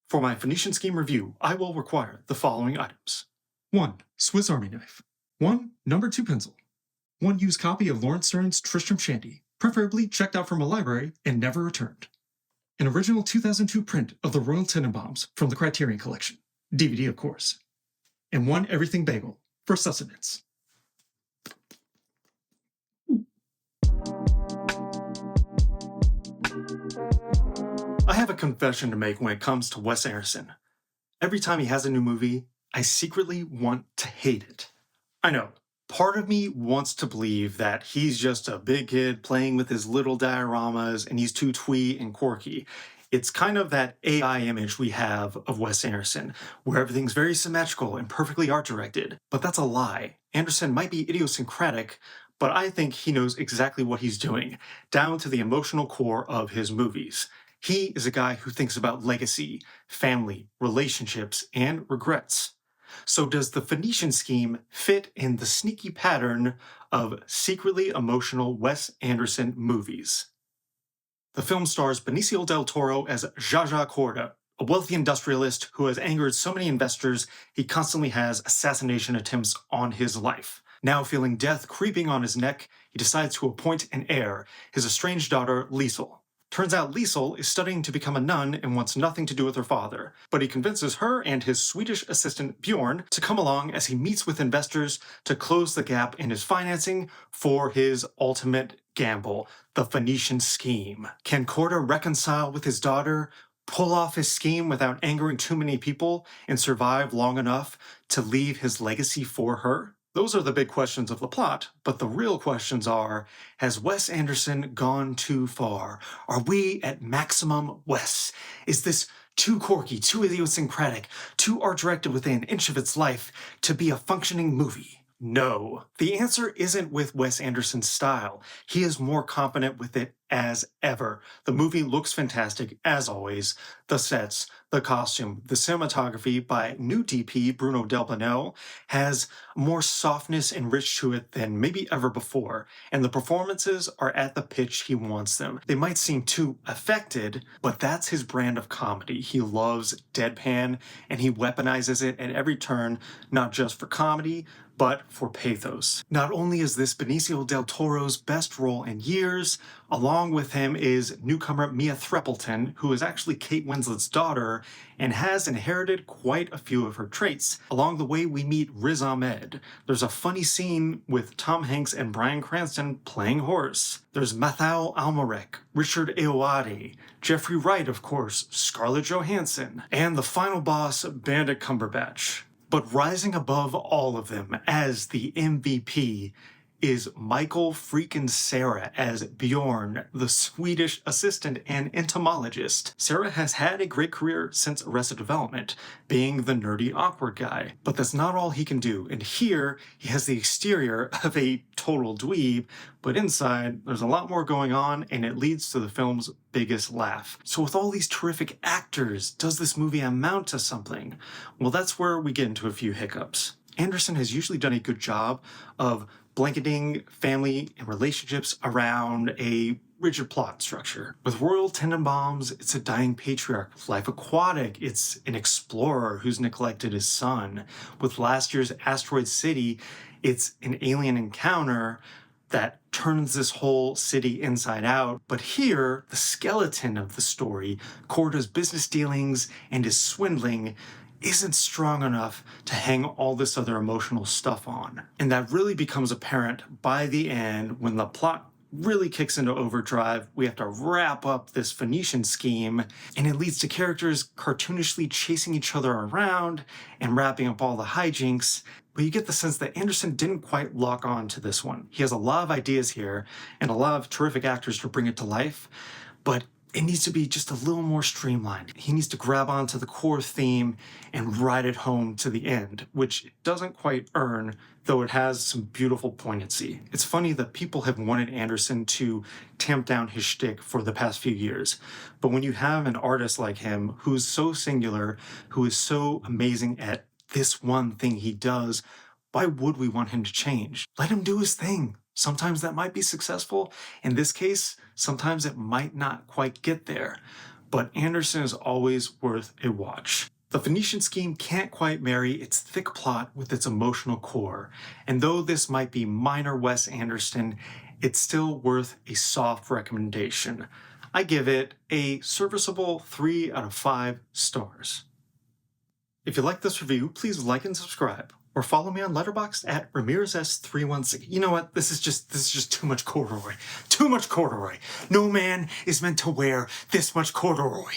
For my Phoenician scheme review, I will require the following items. 1. Swiss Army knife. 1. Number 2 pencil. 1 used copy of Lawrence Stern's Tristram Shandy, preferably checked out from a library and never returned. An original 2002 print of the Royal Tenenbaums from the Criterion Collection, DVD of course. And 1 everything bagel for sustenance. I have a confession to make when it comes to Wes Anderson. Every time he has a new movie, I secretly want to hate it. I know, part of me wants to believe that he's just a big kid playing with his little dioramas and he's too twee and quirky. It's kind of that AI image we have of Wes Anderson, where everything's very symmetrical and perfectly art directed. But that's a lie. Anderson might be idiosyncratic, but I think he knows exactly what he's doing, down to the emotional core of his movies. He is a guy who thinks about legacy, family, relationships, and regrets. So does the Phoenician scheme fit in the sneaky pattern of secretly emotional Wes Anderson movies? The film stars Benicio del Toro as Zsa Corda, a wealthy industrialist who has angered so many investors he constantly has assassination attempts on his life. Now feeling death creeping on his neck, he decides to appoint an heir, his estranged daughter Liesel. Turns out Liesel is studying to become a nun and wants nothing to do with her father, but he convinces her and his Swedish assistant Bjorn to come along as he meets with investors to close the gap in his financing for his ultimate gamble, the Phoenician scheme. Can Corda reconcile with his daughter, pull off his scheme without angering too many people, and survive long enough to leave his legacy for her? Those are the big questions of the plot, but the real questions are, has Wes Anderson gone too far? Are we at maximum Wes? Is this too quirky, too idiosyncratic, too art-directed within an inch of its life to be a functioning movie? No. The answer isn't with Wes Anderson's style. He is more confident with it as ever. The movie looks fantastic, as always. The sets, the costume, the cinematography by new DP Bruno Delbonnel has more softness and rich to it than maybe ever before, and the performances are at the pitch he wants them. They might seem too affected, but that's his brand of comedy. He loves deadpan, and he weaponizes it at every turn, not just for comedy, but for pathos. Not only is this Benicio del Toro's best role in years, along with him is newcomer Mia Threppleton, who is actually Kate Winslet's daughter and has inherited quite a few of her traits. Along the way, we meet Riz Ahmed. There's a funny scene with Tom Hanks and Bryan Cranston playing horse. There's Mathau Almarek, Richard Ayoade, Jeffrey Wright, of course, Scarlett Johansson, and the final boss, Benedict Cumberbatch. But rising above all of them as the MVP is Michael freaking Cera as Bjorn, the Swedish assistant and entomologist. Cera has had a great career since Arrested Development, being the nerdy, awkward guy. But that's not all he can do, and here he has the exterior of a total dweeb, but inside there's a lot more going on, and it leads to the film's biggest laugh. So with all these terrific actors, does this movie amount to something? Well, that's where we get into a few hiccups. Anderson has usually done a good job of blanketing family and relationships around a rigid plot structure. With Royal Tenenbaums, it's a dying patriarch. With Life Aquatic, it's an explorer who's neglected his son. With last year's Asteroid City, it's an alien encounter that turns this whole city inside out. But here, the skeleton of the story, Corda's business dealings and his swindling, isn't strong enough to hang all this other emotional stuff on. And that really becomes apparent by the end when the plot really kicks into overdrive. We have to wrap up this Phoenician scheme, and it leads to characters cartoonishly chasing each other around and wrapping up all the hijinks. But you get the sense that Anderson didn't quite lock on to this one. He has a lot of ideas here and a lot of terrific actors to bring it to life, but it needs to be just a little more streamlined. He needs to grab onto the core theme and ride it home to the end, which it doesn't quite earn, though it has some beautiful poignancy. It's funny that people have wanted Anderson to tamp down his shtick for the past few years, but when you have an artist like him who's so singular, who is so amazing at this one thing he does, why would we want him to change? Let him do his thing. Sometimes that might be successful. In this case, sometimes it might not quite get there. but Anderson is always worth a watch. The Phoenician scheme can't quite marry its thick plot with its emotional core, and though this might be minor Wes Anderson, it's still worth a soft recommendation. I give it a serviceable 3 out of 5 stars. If you like this review, please like and subscribe, or follow me on Letterboxd at RamirezS316. You know what? This is just too much corduroy. Too much corduroy. No man is meant to wear this much corduroy.